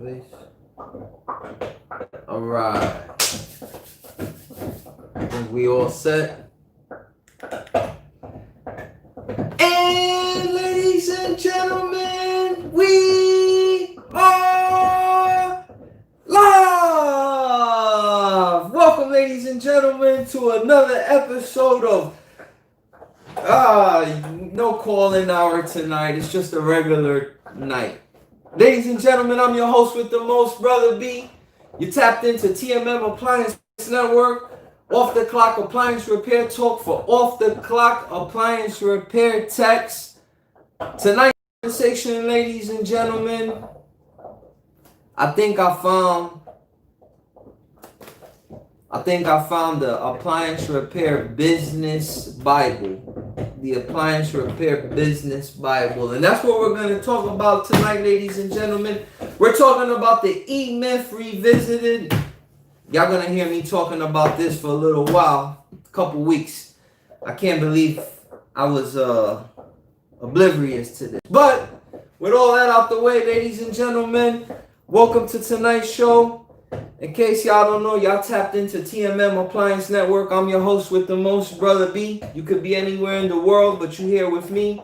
please. All right. I think we all set. And ladies and gentlemen, we are live. Welcome, ladies and gentlemen, to another episode of no calling hour tonight. It's just a regular night. Ladies and gentlemen, I'm your host with the most, Brother B. You tapped into TMM Appliance Network, off the clock appliance repair talk for off the clock appliance repair techs. Tonight's conversation, ladies and gentlemen, I think I found the Appliance Repair Business Bible. The Appliance Repair Business Bible. And that's what we're going to talk about tonight, ladies and gentlemen. We're talking about the Emyth Revisited. Y'all going to hear me talking about this for a little while, a couple weeks. I can't believe I was oblivious to this. But with all that out the way, ladies and gentlemen, welcome to tonight's show. In case y'all don't know, y'all tapped into TMM Appliance Network. I'm your host with the most, Brother B. You could be anywhere in the world, but you're here with me.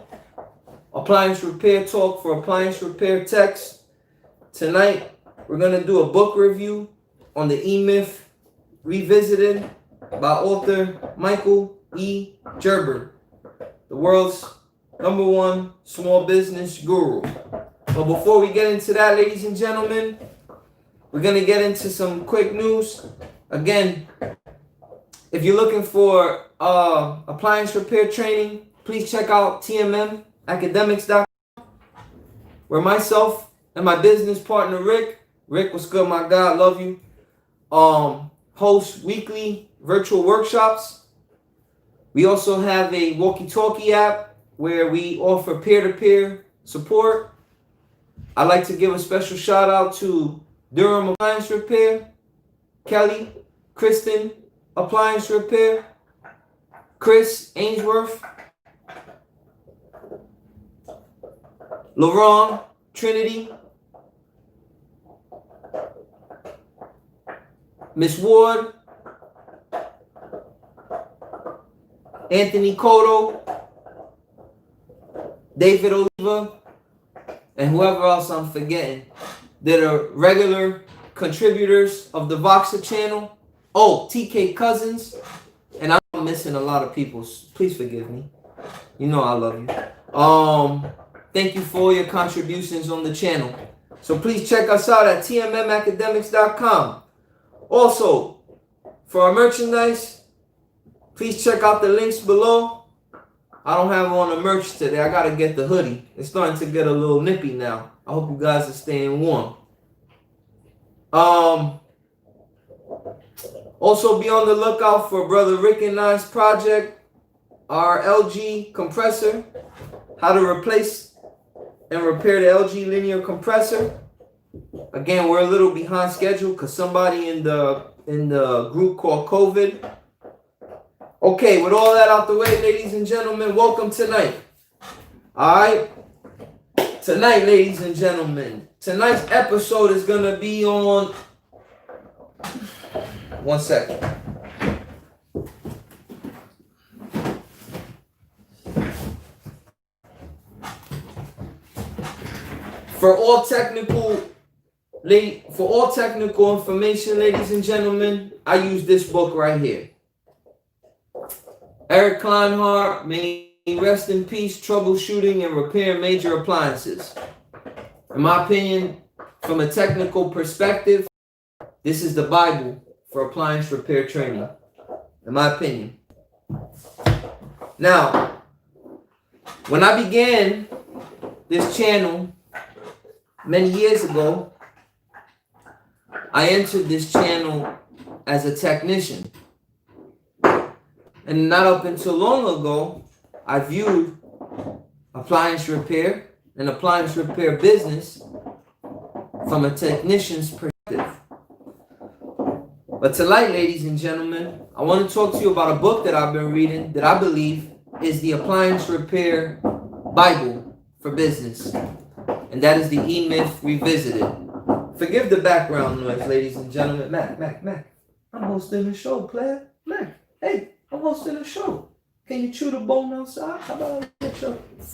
Appliance repair talk for appliance repair techs. Tonight, we're going to do a book review on the Emyth Revisited by author Michael E. Gerber, the world's #1 small business guru. But before we get into that, ladies and gentlemen, we're going to get into some quick news. Again, if you're looking for appliance repair training, please check out tmmacademics.com, where myself and my business partner, Rick, what's good, my guy, love you, host weekly virtual workshops. We also have a walkie-talkie app where we offer peer-to-peer support. I'd like to give a special shout out to Durham Appliance Repair, Kelly, Kristen Appliance Repair, Chris Ainsworth, LaRon, Trinity, Miss Ward, Anthony Cotto, David Oliva, and whoever else I'm forgetting that are regular contributors of the Voxer channel. Oh, TK Cousins. And I'm missing a lot of people. Please forgive me. You know I love you. Thank you for all your contributions on the channel. So please check us out at tmmacademics.com. Also, for our merchandise, please check out the links below. I don't have on the merch today. I gotta get the hoodie. It's starting to get a little nippy now. I hope you guys are staying warm. Also be on the lookout for Brother Rick and I's project, our LG compressor, how to replace and repair the LG linear compressor. Again, we're a little behind schedule because somebody in the group called COVID. Okay, with all that out the way, ladies and gentlemen, welcome tonight. Alright? Tonight, ladies and gentlemen, tonight's episode is going to be on... One second. For all technical information, ladies and gentlemen, I use this book right here. Eric Kleinhardt, may he rest in peace, Troubleshooting and Repair Major Appliances. In my opinion, from a technical perspective, this is the Bible for appliance repair training. In my opinion. Now, when I began this channel many years ago, I entered this channel as a technician. And not up until long ago, I viewed appliance repair and appliance repair business from a technician's perspective. But tonight, ladies and gentlemen, I want to talk to you about a book that I've been reading that I believe is the Appliance Repair Bible for Business. And that is the Emyth Revisited Forgive the background noise, ladies and gentlemen. Mac. I'm hosting the show, player. Mac, hey, I'm hosting the show. Can you chew the bone outside? How about I get your...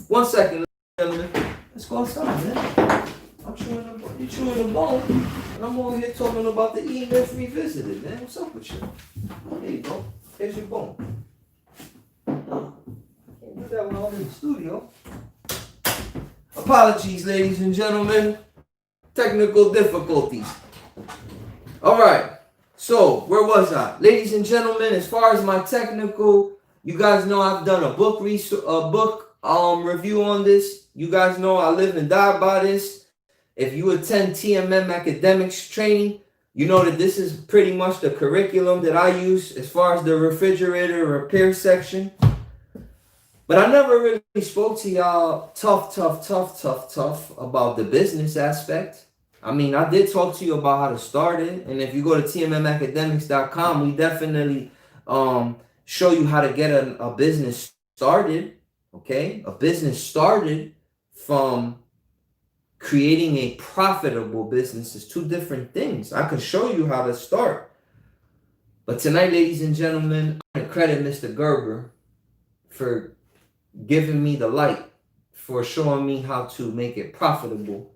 1 second, ladies and gentlemen. Let's go outside, man. I'm chewing the bone. You chewing the bone. And I'm over here talking about the Emyth Revisited, man. What's up with you? There you go. Here's your bone. Can't do that when I'm in the studio. Apologies, ladies and gentlemen. Technical difficulties. All right. So, where was I? Ladies and gentlemen, as far as my technical, you guys know I've done a book review on this. You guys know I live and die by this. If you attend TMM Academics training, you know that this is pretty much the curriculum that I use as far as the refrigerator repair section. But I never really spoke to y'all tough about the business aspect. I mean, I did talk to you about how to start it. And if you go to tmmacademics.com, we definitely show you how to get a business started. Okay? A business started from creating a profitable business is two different things. I can show you how to start. But tonight, ladies and gentlemen, I want to credit Mr. Gerber for giving me the light, for showing me how to make it profitable.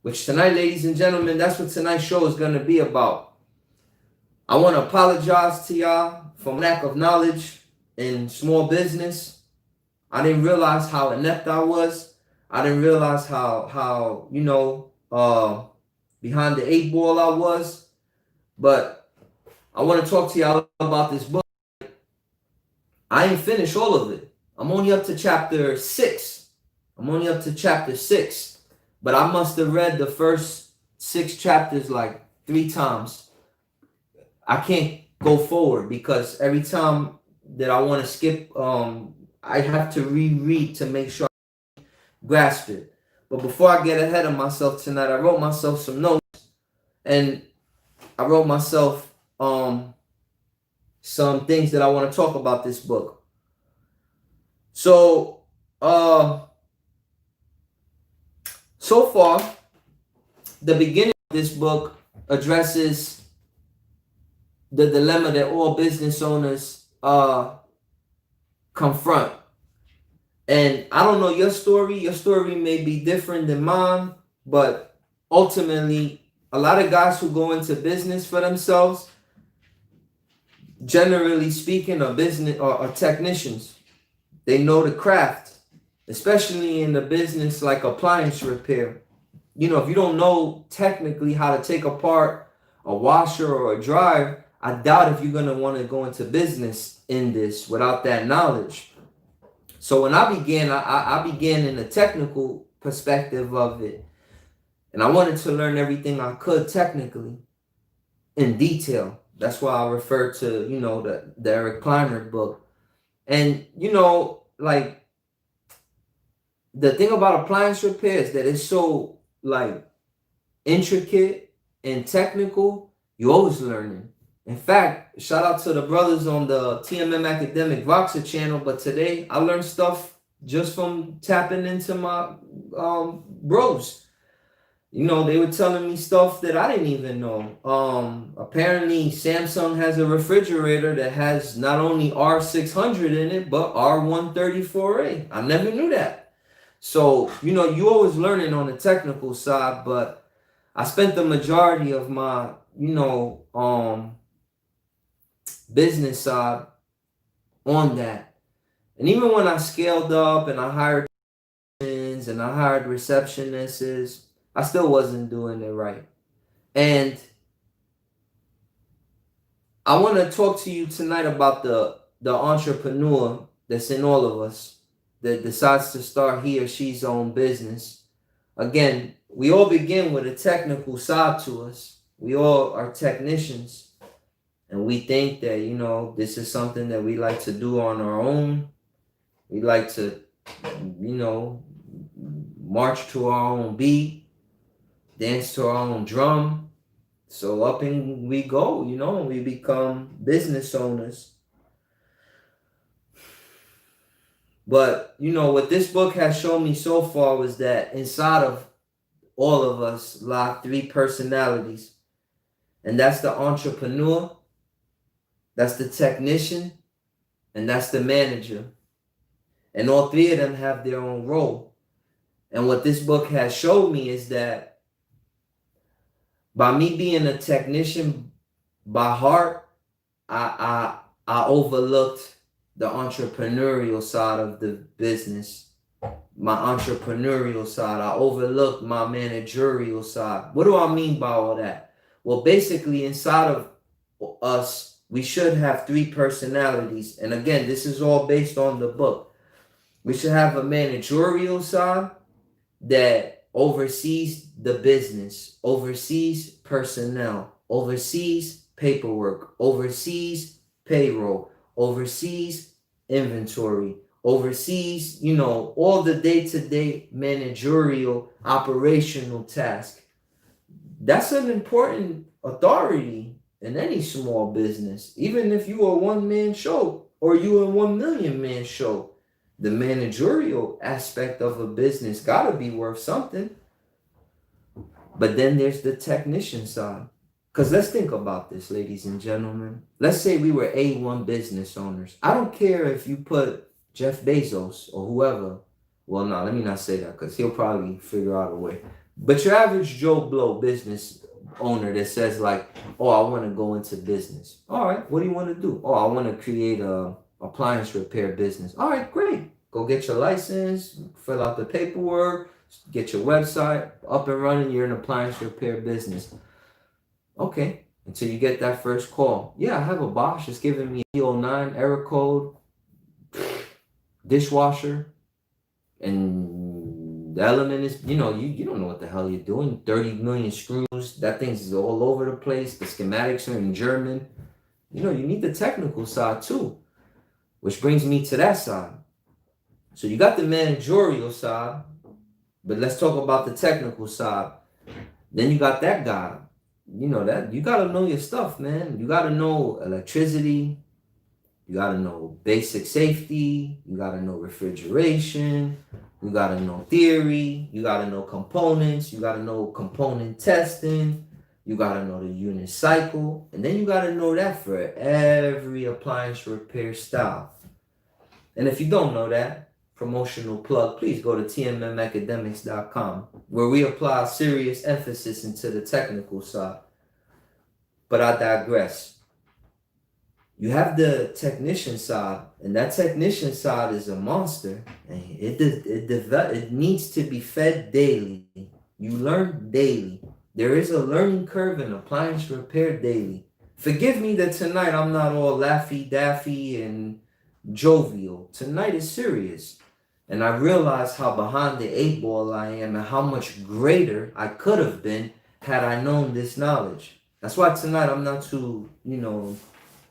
Which tonight, ladies and gentlemen, that's what tonight's show is going to be about. I want to apologize to y'all for lack of knowledge in small business. I didn't realize how inept I was. I didn't realize how behind the 8 ball I was. But I want to talk to y'all about this book. I ain't finished all of it. I'm only up to chapter 6. But I must have read the first 6 chapters like 3 times. I can't go forward because every time that I want to skip, I have to reread to make sure I grasp it. But before I get ahead of myself tonight, I wrote myself some notes. And I wrote myself some things that I want to talk about this book. So, so far, the beginning of this book addresses the dilemma that all business owners confront. And I don't know your story. Your story may be different than mine, but ultimately, a lot of guys who go into business for themselves, generally speaking, are business or technicians. They know the craft, especially in the business like appliance repair. You know, if you don't know technically how to take apart a washer or a dryer, I doubt if you're going to want to go into business in this without that knowledge. So when I began, I began in the technical perspective of it. And I wanted to learn everything I could technically in detail. That's why I refer to, the Eric Kleiner book. And, like, the thing about appliance repair is that it's so, like, intricate and technical. You're always learning. In fact, shout out to the brothers on the TMM Academic Voxer channel. But today, I learned stuff just from tapping into my bros. They were telling me stuff that I didn't even know. Apparently, Samsung has a refrigerator that has not only R600 in it, but R134A. I never knew that. So, you always learning on the technical side, but I spent the majority of my, business side on that. And even when I scaled up and I hired receptionists, I still wasn't doing it right. And I want to talk to you tonight about the entrepreneur that's in all of us that decides to start he or she's own business. Again, we all begin with a technical side to us. We all are technicians. And we think that, this is something that we like to do on our own. We like to, march to our own beat. Dance to our own drum. So up and we go, we become business owners. But, what this book has shown me so far was that inside of all of us lack three personalities. And that's the entrepreneur, that's the technician, and that's the manager. And all three of them have their own role. And what this book has showed me is that by me being a technician by heart, I overlooked the entrepreneurial side of the business. My entrepreneurial side. I overlooked my managerial side. What do I mean by all that? Well, basically, inside of us, we should have three personalities. And again, this is all based on the book. We should have a managerial side that oversees the business, oversees personnel, oversees paperwork, oversees payroll, oversees inventory, oversees, all the day-to-day managerial operational task. That's an important authority in any small business. Even if you are a one-man show or you a 1 million man show, the managerial aspect of a business gotta be worth something. But then there's the technician side. Because let's think about this, ladies and gentlemen. Let's say we were A1 business owners. I don't care if you put Jeff Bezos or whoever. Well, no, let me not say that because he'll probably figure out a way. But your average Joe Blow business owner that says like, oh, I want to go into business. All right, what do you want to do? Oh, I want to create a appliance repair business. All right, great. Go get your license, fill out the paperwork, get your website up and running. You're an appliance repair business. Okay, until you get that first call. Yeah, I have a Bosch. It's giving me E09 error code, dishwasher, and the element is, you don't know what the hell you're doing. 30 million screws. That thing's all over the place. The schematics are in German. You need the technical side too, which brings me to that side. So you got the managerial side, but let's talk about the technical side. Then you got that guy. That you gotta know your stuff, man. You gotta know electricity, you gotta know basic safety, you gotta know refrigeration, you gotta know theory, you gotta know components, you gotta know component testing, you gotta know the unit cycle, and then you gotta know that for every appliance repair style. And if you don't know that, promotional plug, please go to tmmacademics.com, where we apply serious emphasis into the technical side. But I digress. You have the technician side, and that technician side is a monster, and it needs to be fed daily. You learn daily. There is a learning curve in appliance repair daily. Forgive me that tonight I'm not all laffy-daffy and jovial. Tonight is serious. And I realized how behind the 8 ball I am and how much greater I could have been had I known this knowledge. That's why tonight I'm not too,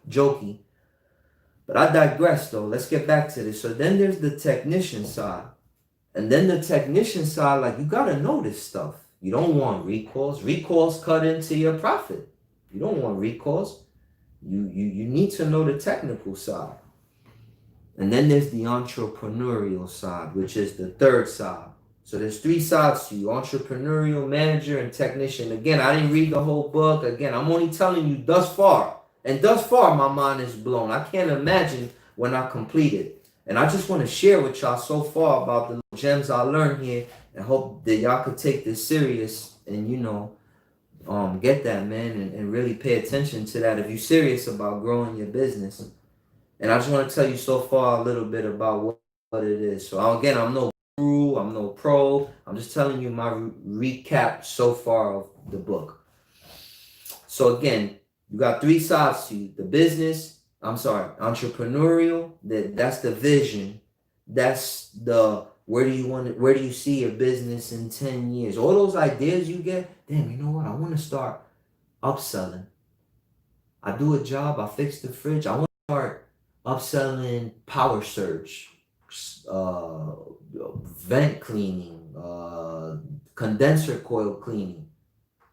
jokey. But I digress though. Let's get back to this. So then there's the technician side. And then the technician side, like, you got to know this stuff. You don't want recalls. Recalls cut into your profit. You don't want recalls. You need to know the technical side. And then there's the entrepreneurial side, which is the third side. So there's 3 sides to you: entrepreneurial, manager, and technician. Again, I didn't read the whole book. Again, I'm only telling you thus far. And thus far, my mind is blown. I can't imagine when I complete it. And I just want to share with y'all so far about the little gems I learned here, and hope that y'all could take this serious and, get that, man, and really pay attention to that if you're serious about growing your business. And I just want to tell you so far a little bit about what it is. So again, I'm no guru, I'm no pro. I'm just telling you my recap so far of the book. So again, you got 3 sides to you. The business, entrepreneurial, that's the vision. That's the where do you see your business in 10 years? All those ideas you get, damn, you know what? I want to start upselling. I do a job, I fix the fridge. I want to start upselling power surge, vent cleaning, condenser coil cleaning.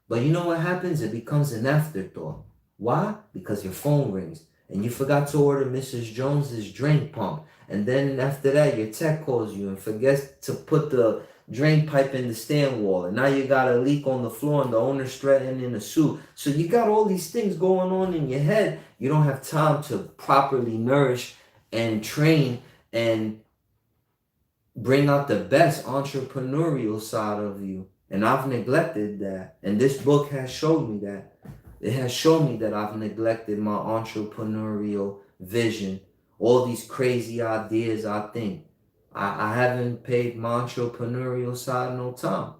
But you know what happens? It becomes an afterthought. Why? Because your phone rings and you forgot to order Mrs. Jones's drain pump. And then after that, your tech calls you and forgets to put the drain pipe in the stand wall, and now you got a leak on the floor and the owner's threatening a suit. So you got all these things going on in your head. You don't have time to properly nourish and train and bring out the best entrepreneurial side of you. And I've neglected that. And this book has showed me that. It has shown me that I've neglected my entrepreneurial vision. All these crazy ideas I think. I haven't paid my entrepreneurial side no time.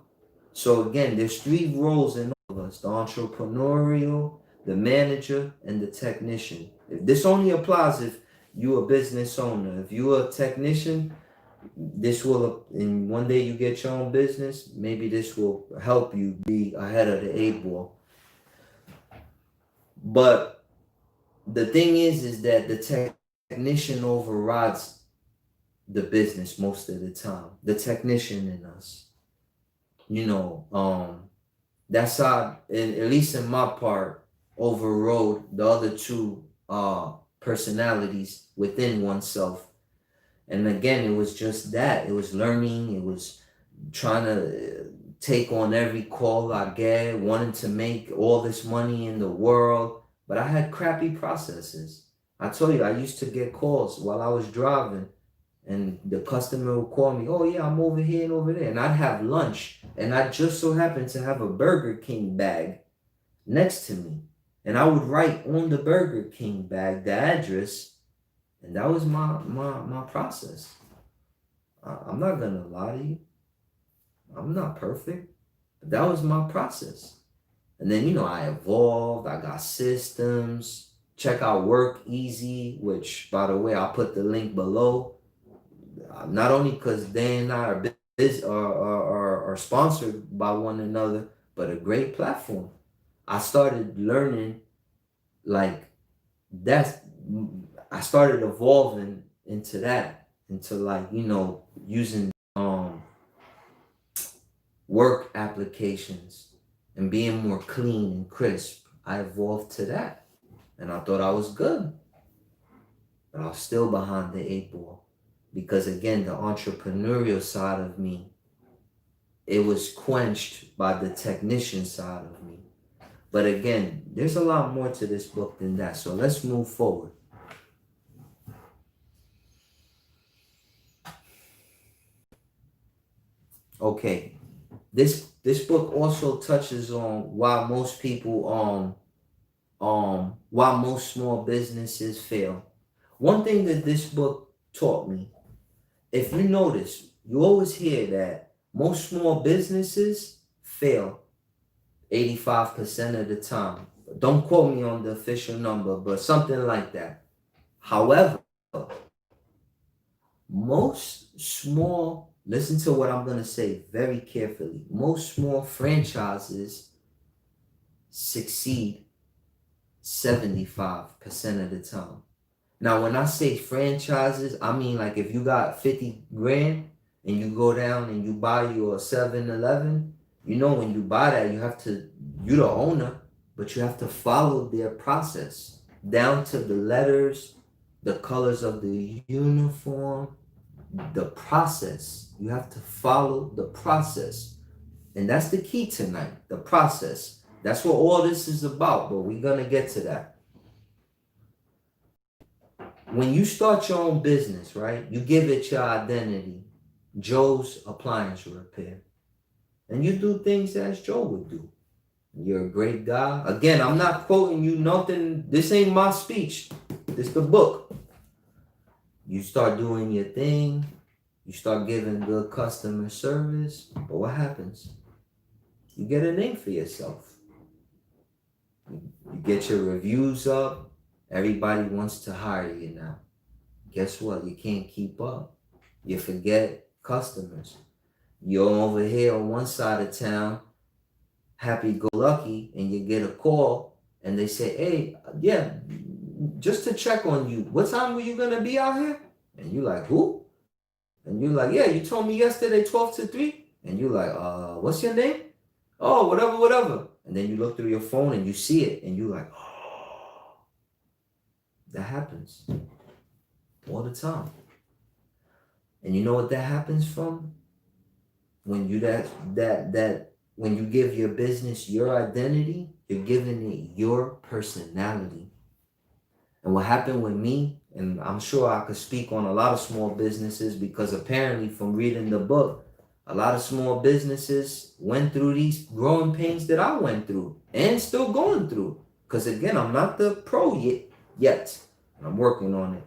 So again, there's three roles in all of us: the entrepreneurial, the manager, and the technician. If this only applies if you're a business owner. If you're a technician, this will, and one day you get your own business, maybe this will help you be ahead of the eight ball. But the thing is that the technician overrides the business most of the time. The technician in us, that's how, and at least in my part, overrode the other two personalities within oneself. And again, it was just that. It was learning. It was trying to take on every call I get, wanting to make all this money in the world. But I had crappy processes. I told you, I used to get calls while I was driving, and the customer would call me, oh yeah, I'm over here and over there. And I'd have lunch, and I just so happened to have a Burger King bag next to me. And I would write on the Burger King bag the address, and that was my process. I'm not gonna lie to you. I'm not perfect, but that was my process. And then, I evolved. I got systems. Check out workiz, which, by the way, I'll put the link below. Not only because they and I are sponsored by one another, but a great platform. I started learning like that's. I started evolving into that, into using work applications and being more clean and crisp. I evolved to that, and I thought I was good, but I was still behind the eight ball, because again, the entrepreneurial side of me, it was quenched by the technician side of me. But again, there's a lot more to this book than that, so let's move forward. Okay, this book also touches on why most people why most small businesses fail. One thing that this book taught me, if you notice, you always hear that most small businesses fail 85% of the time. Don't quote me on the official number, but something like that. However, listen to what I'm going to say very carefully. Most small franchises succeed 75% of the time. Now, when I say franchises, I mean like if you got 50 grand and you go down and you buy your 7-Eleven, when you buy that, you're the owner, but you have to follow their process down to the letters, the colors of the uniform, the process. You have to follow the process. And that's the key tonight, the process. That's what all this is about, but we're going to get to that. When you start your own business, right, you give it your identity, Joe's Appliance Repair. And you do things as Joe would do. You're a great guy. Again, I'm not quoting you nothing. This ain't my speech. This is the book. You start doing your thing. You start giving good customer service. But what happens? You get a name for yourself. You get your reviews up. Everybody wants to hire you now. Guess what? You can't keep up. You forget customers. You're over here on one side of town, happy-go-lucky, and you get a call, and they say, hey, yeah, just to check on you, what time were you going to be out here? And you're like, who? And you're like, yeah, you told me yesterday 12 to 3. And you're like, what's your name? Oh, whatever. And then you look through your phone and you see it, and you're like, oh, that happens all the time. And you know what that happens from? When you when you give your business your identity, you're giving it your personality. And what happened with me, and I'm sure I could speak on a lot of small businesses, because apparently from reading the book, a lot of small businesses went through these growing pains that I went through and still going through. Because again, I'm not the pro yet. And I'm working on it.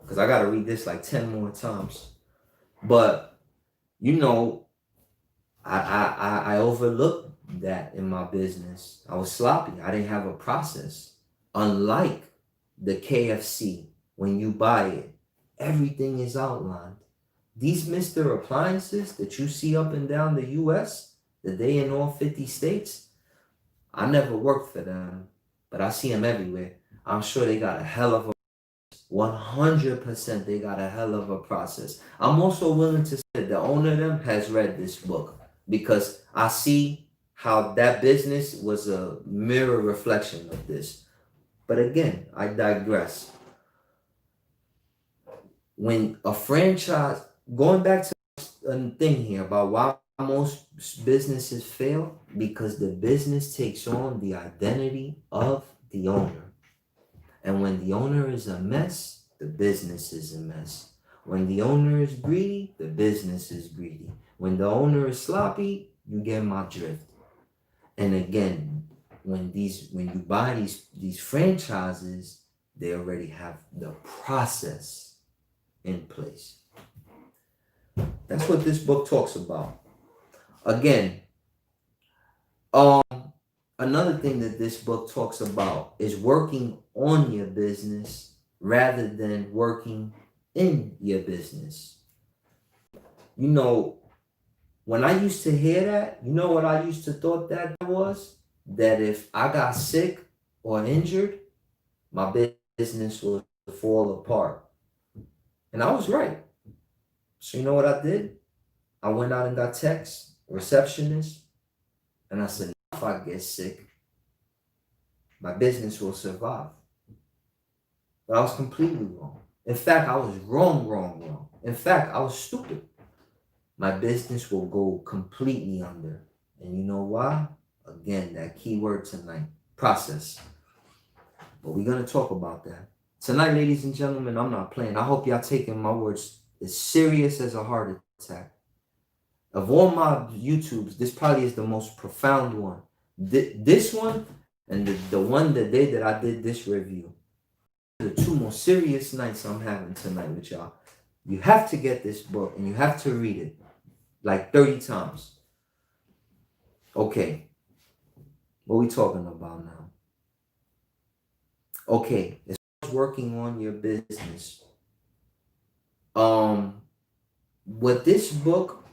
Because I got to read this like 10 more times. But, you know, I overlooked that in my business. I was sloppy. I didn't have a process. Unlike the KFC, when you buy it, everything is outlined. These Mr. Appliances that you see up and down the US, that they in all 50 states, I never worked for them, but I see them everywhere. I'm sure they got a hell of a 100% they got a hell of a process. I'm also willing to say that the owner of them has read this book, because I see how that business was a mirror reflection of this. But again, I digress. When a franchise, going back to a thing here about why most businesses fail, because the business takes on the identity of the owner. And when the owner is a mess, the business is a mess. When the owner is greedy, the business is greedy. When the owner is sloppy, you get my drift. And again, when you buy these franchises, they already have the process in place. That's what this book talks about. Again, another thing that this book talks about is working on your business rather than working in your business. You know, when I used to hear that, you know what I used to thought that was? That if I got sick or injured, my business would fall apart. And I was right. So you know what I did? I went out and got text, receptionist, and I said, if I get sick, my business will survive. But I was completely wrong. In fact, I was wrong. In fact, I was stupid. My business will go completely under. And you know why? Again, that key word tonight, process. But we're going to talk about that. Tonight, ladies and gentlemen, I'm not playing. I hope y'all taking my words as serious as a heart attack. Of all my YouTubes, this probably is the most profound one. This one and the one the day that I did this review. The two most serious nights I'm having tonight with y'all. You have to get this book and you have to read it like 30 times. Okay. What are we talking about now? Okay. As far as working on your business, what this book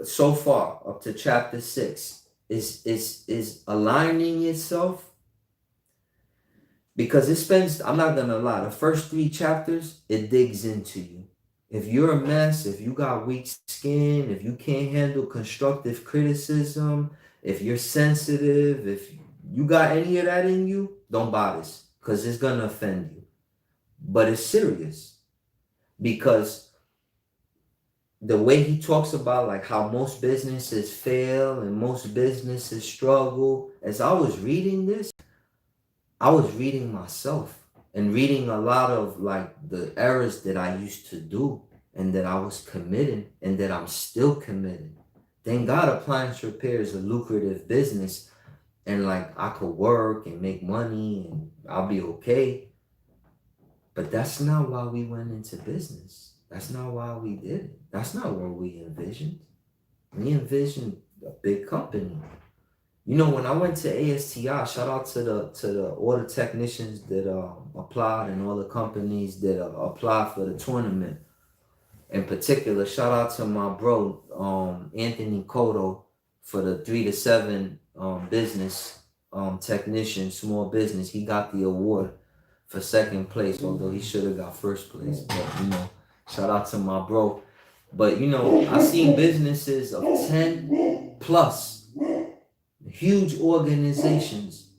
so far up to chapter 6 is aligning itself, because it spends, I'm not gonna lie, the first 3 chapters, it digs into you. If you're a mess, if you got weak skin, if you can't handle constructive criticism, if you're sensitive, if you got any of that in you, don't buy this, because it's gonna offend you. But it's serious, because the way he talks about like how most businesses fail and most businesses struggle, as I was reading this, I was reading myself and reading a lot of like the errors that I used to do and that I was committing and that I'm still committing. Thank God appliance repair is a lucrative business, and like I could work and make money and I'll be okay. But that's not why we went into business. That's not why we did it. That's not what we envisioned. We envisioned a big company. You know, when I went to ASTI, shout out to all the technicians that applied and all the companies that applied for the tournament. In particular, shout out to my bro Anthony Cotto for the 3 to 7 business technician, small business. He got the award for second place, although he should have got first place. But you know, shout out to my bro. But you know, I seen businesses of 10 plus, huge organizations.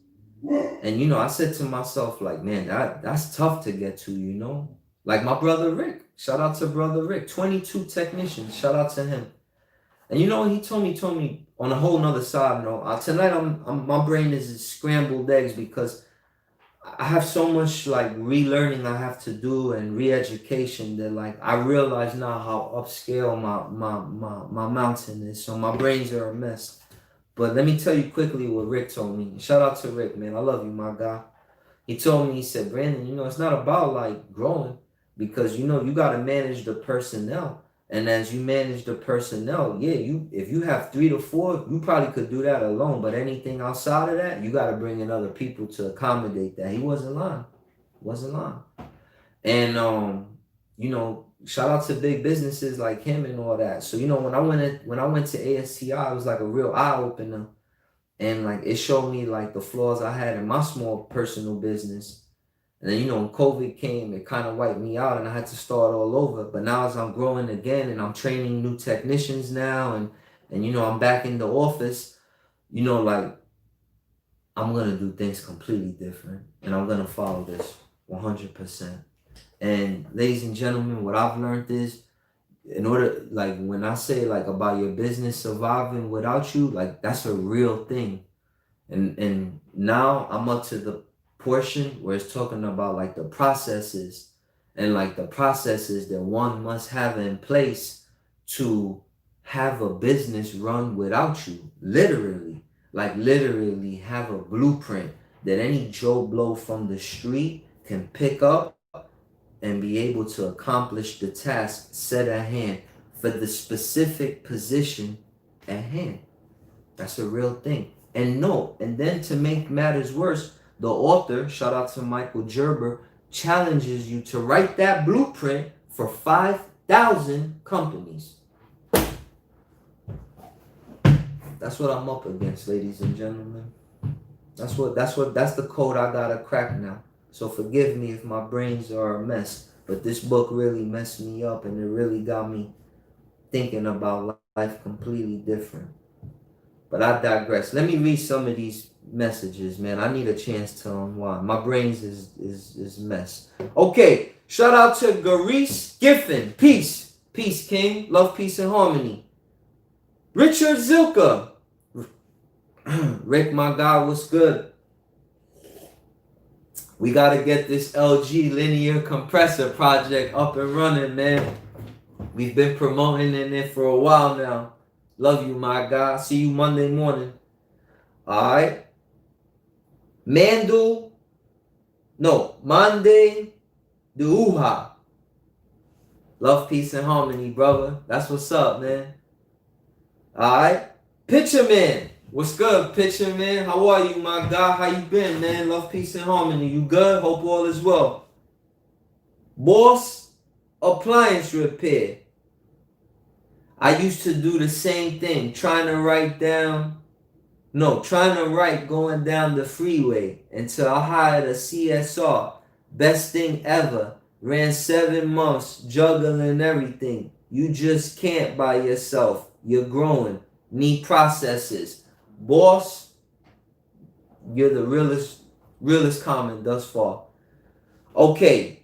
And you know, I said to myself, like, man, that's tough to get to, you know. Like my brother Rick. Shout out to brother Rick. 22 technicians. Shout out to him. And you know what he told me? He told me on a whole nother side note. Tonight, my brain is scrambled eggs because I have so much like relearning I have to do and re-education that like I realize now how upscale my mountain is. So my brains are a mess. But let me tell you quickly what Rick told me. Shout out to Rick, man. I love you, my guy. He told me, he said, Brandon, it's not about like growing because you got to manage the personnel. And as you manage the personnel, yeah, if you have 3 to 4, you probably could do that alone. But anything outside of that, you got to bring in other people to accommodate that. He wasn't lying. And shout out to big businesses like him and all that. So when I went to ASTI, it was like a real eye opener. And like it showed me like the flaws I had in my small personal business. And then when COVID came, it kind of wiped me out and I had to start all over. But now as I'm growing again and I'm training new technicians now and I'm back in the office, like I'm gonna do things completely different and I'm gonna follow this 100%. And ladies and gentlemen, what I've learned is in order, like when I say like about your business surviving without you, like that's a real thing. And now I'm up to the portion where it's talking about like the processes and like the processes that one must have in place to have a business run without you. Literally have a blueprint that any Joe Blow from the street can pick up and be able to accomplish the task set at hand for the specific position at hand. That's a real thing. And then to make matters worse, the author, shout out to Michael Gerber, challenges you to write that blueprint for 5,000 companies. That's what I'm up against, ladies and gentlemen. That's the code I gotta crack now. So forgive me if my brains are a mess, but this book really messed me up and it really got me thinking about life completely different. But I digress. Let me read some of these messages, man. I need a chance to unwind. My brains is mess. Okay, shout out to Garise Giffen. Peace, King. Love, peace, and harmony. Richard Zilka. Rick, my guy, what's good? We got to get this LG linear compressor project up and running, man. We've been promoting in it for a while now. Love you, my guy. See you Monday morning. All right. Monday Duha. Love, peace, and harmony, brother. That's what's up, man. All right. Picture Man. What's good, Picture Man? How are you, my guy? How you been, man? Love, peace, and harmony. You good? Hope all is well. Boss Appliance Repair. I used to do the same thing, trying to write going down the freeway until I hired a CSR. Best thing ever. Ran 7 months, juggling everything. You just can't by yourself. You're growing. Need processes. Boss, you're the realest comment thus far. Okay.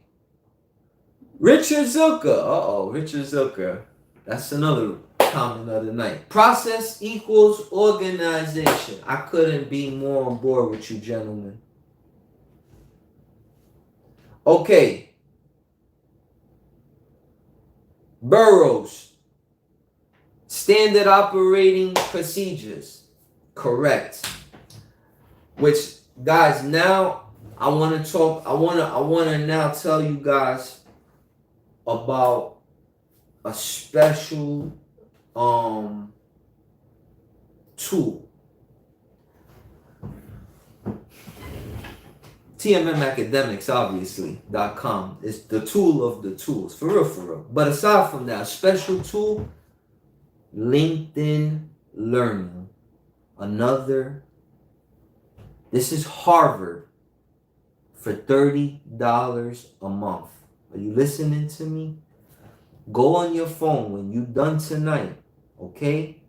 Richard Zucker. That's another comment of the night. Process equals organization. I couldn't be more on board with you, gentlemen. Okay. Burroughs. Standard operating procedures. Correct. Which, guys, now I want to now tell you guys about a special tool. TMM Academics, obviously.com is the tool of the tools. For real. But aside from that, a special tool, LinkedIn Learning. This is Harvard for $30 a month. Are you listening to me? Go on your phone when you're done tonight, okay?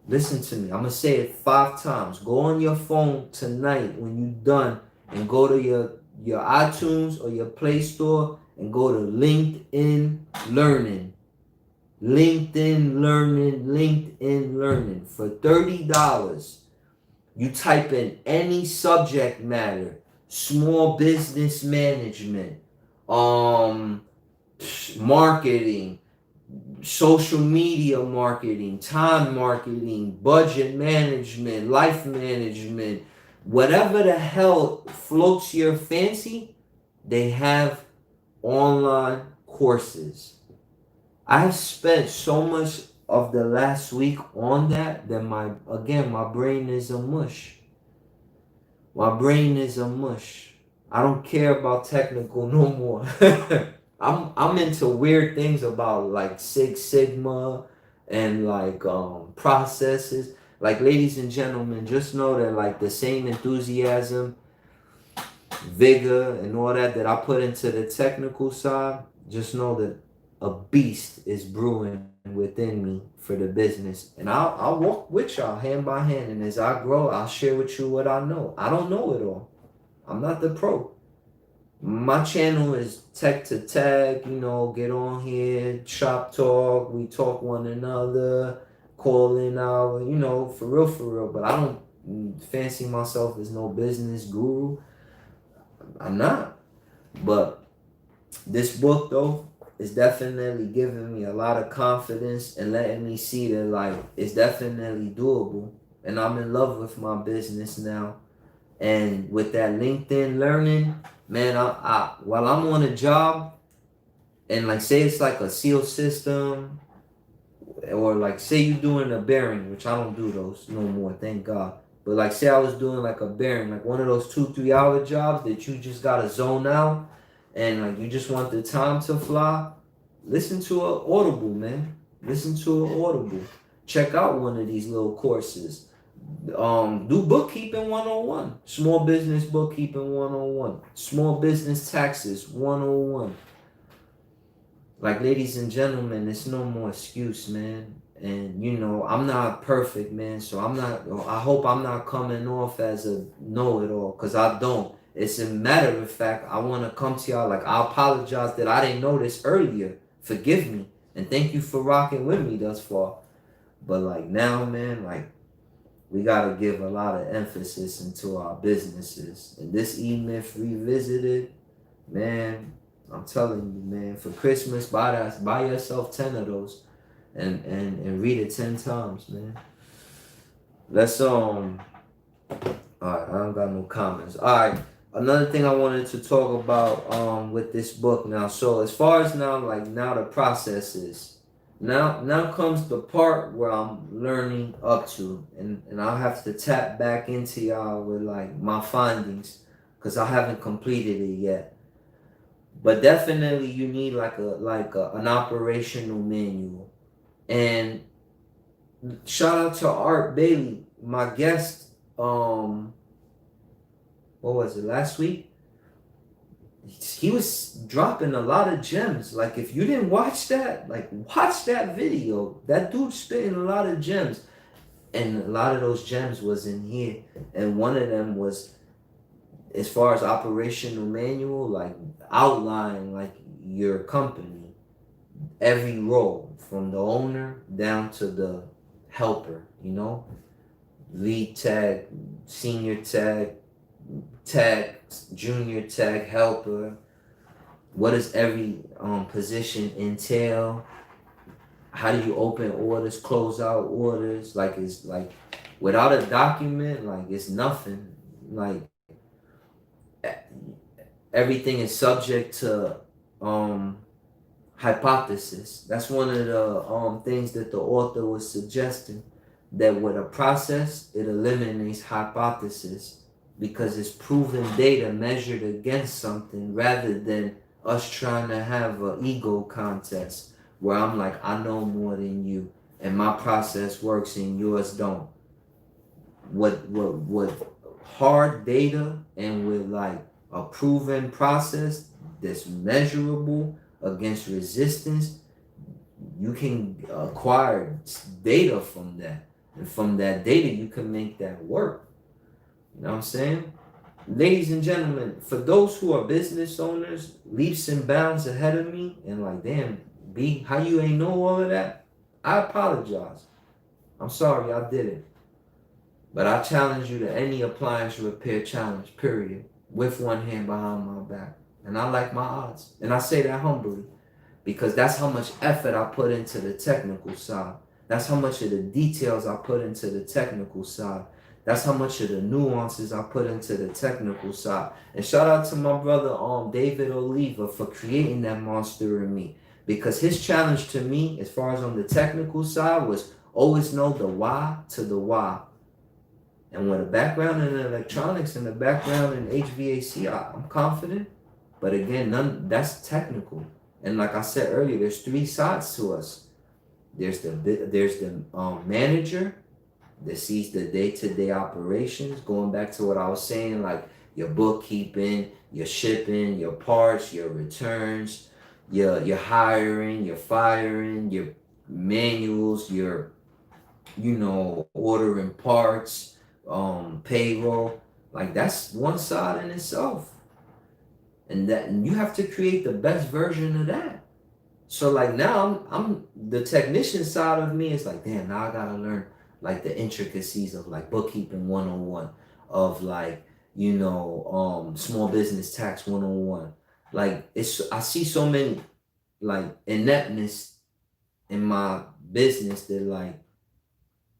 Listen to me. I'm going to say it 5 times. Go on your phone tonight when you're done and go to your iTunes or your Play Store and go to LinkedIn Learning. LinkedIn Learning. For $30, you type in any subject matter, small business management, marketing, social media marketing, time marketing, budget management, life management, whatever the hell floats your fancy, they have online courses. I have spent so much of the last week on that my brain is a mush. My brain is a mush. I don't care about technical no more. I'm into weird things about like Six Sigma and like processes. Like, ladies and gentlemen, just know that like the same enthusiasm, vigor, and all that I put into the technical side, just know that a beast is brewing within me for the business. And I'll walk with y'all hand by hand. And as I grow, I'll share with you what I know. I don't know it all. I'm not the pro. My channel is tech to tag, get on here, shop talk, we talk one another, call in our, for real. But I don't fancy myself as no business guru. I'm not. But this book, though, is definitely giving me a lot of confidence and letting me see that, like, it's definitely doable. And I'm in love with my business now. And with that LinkedIn Learning, man, I while I'm on a job, and like say it's like a seal system, or like say you doing a bearing, which I don't do those no more, thank God. But like say I was doing like a bearing, like one of those 2-3 hour jobs that you just gotta zone out, and like you just want the time to fly. Listen to an Audible, man. Listen to an Audible. Check out one of these little courses. Do bookkeeping 101, small business bookkeeping 101, small business taxes 101. Like, ladies and gentlemen, it's no more excuse, man. And I'm not perfect, man, so I hope I'm not coming off as a know-it-all, because I don't. It's a matter of fact, I want to come to y'all like, I apologize that I didn't know this earlier. Forgive me, and thank you for rocking with me thus far. But like now, man, like, we gotta give a lot of emphasis into our businesses. And this Emyth Revisited, man, I'm telling you, man, for Christmas, buy yourself 10 of those, and read it 10 times, man. Let's Alright, I don't got no comments. Alright, another thing I wanted to talk about with this book now. So as far as now the process is. Now comes the part where I'm learning up to, and I'll have to tap back into y'all with like my findings, because I haven't completed it yet. But definitely you need an operational manual. And shout out to Art Bailey, my guest, what was it, last week? He was dropping a lot of gems. Like, if you didn't watch that, like, watch that video. That dude's spitting a lot of gems. And a lot of those gems was in here. And one of them was, as far as operational manual, like, outline, like, your company. Every role, from the owner down to the helper, Lead tag, senior tag, junior tag, helper. What does every position entail? How do you open orders, close out orders? Like, it's like, without a document, like, it's nothing. Like, everything is subject to hypothesis. That's one of the things that the author was suggesting, that with a process, it eliminates hypothesis, because it's proven data measured against something, rather than us trying to have an ego contest where I'm like, I know more than you, and my process works and yours don't. What hard data, and with like a proven process that's measurable against resistance, you can acquire data from that. And from that data, you can make that work. You know what I'm saying? ladies and gentlemen, for those who are business owners, leaps and bounds ahead of me, and like, damn, B, how you ain't know all of that? I apologize. I'm sorry I did it. But I challenge you to any appliance repair challenge, period, with one hand behind my back. And I like my odds. And I say that humbly because that's how much effort I put into the technical side. That's how much of the details I put into the technical side. That's how much of the nuances I put into the technical side. And shout out to my brother David Oliva for creating that monster in me. Because his challenge to me, as far as on the technical side, was always know the why to the why. And with a background in electronics and a background in HVAC, I'm confident. But again, that's technical. And like I said earlier, there's three sides to us. There's the manager that sees the day-to-day operations. Going back to what I was saying, like your bookkeeping, your shipping, your parts, your returns, your hiring, your firing, your manuals, your ordering parts, payroll. Like that's one side in itself. And you have to create the best version of that. So like now I'm the technician side of me is like, damn, now I gotta learn like the intricacies of like bookkeeping 101, of like, small business tax 101. Like I see so many like ineptness in my business that like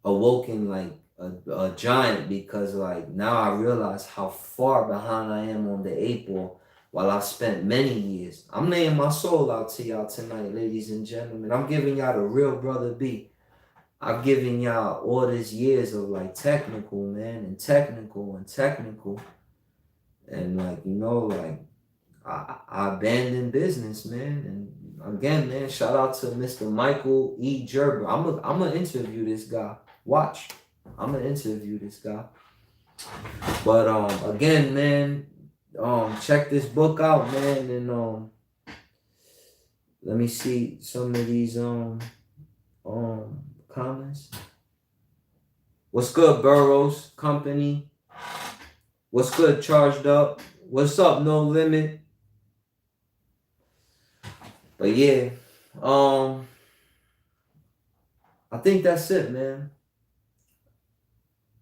awoken like a giant, because like now I realize how far behind I am on the 8 ball while I spent many years. I'm laying my soul out to y'all tonight, ladies and gentlemen. I'm giving y'all the real brother B. I'm giving y'all all these years of like technical, man, and technical. And like, like I abandoned business, man. And again, man, shout out to Mr. Michael E. Gerber. I'm gonna interview this guy. Watch. I'm gonna interview this guy. But again, man, check this book out, man, and let me see some of these comments. What's good, Burroughs Company? What's good, Charged Up? What's up, No Limit? But yeah, I think that's it, man.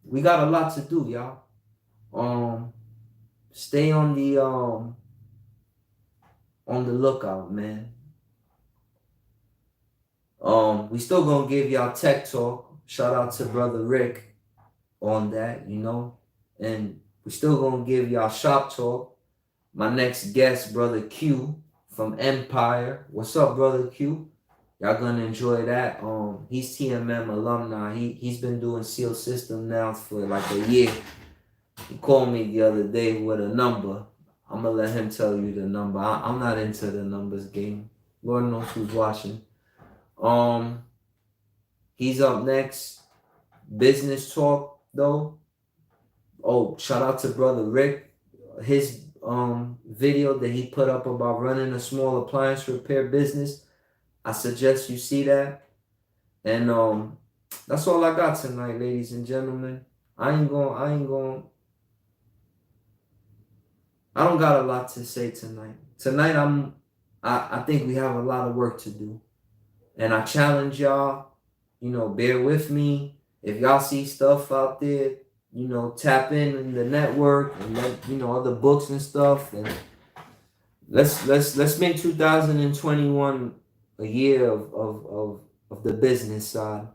We got a lot to do, y'all. Stay on the lookout, man. We still gonna give y'all tech talk. Shout out to brother Rick on that, and we still gonna give y'all shop talk. My next guest, brother Q from Empire. What's up, brother Q? Y'all gonna enjoy that. He's TMM alumni. He's been doing Seal System now for like a year. He called me the other day with a number. I'm gonna let him tell you the number. I'm not into the numbers game. Lord knows who's watching. He's up next. Business talk though. Oh, shout out to brother Rick. His video that he put up about running a small appliance repair business. I suggest you see that. And that's all I got tonight, ladies and gentlemen. I don't got a lot to say tonight. Tonight I think we have a lot of work to do. And I challenge y'all, bear with me. If y'all see stuff out there, tap in the network and let other books and stuff, and let's make 2021 a year of the business side.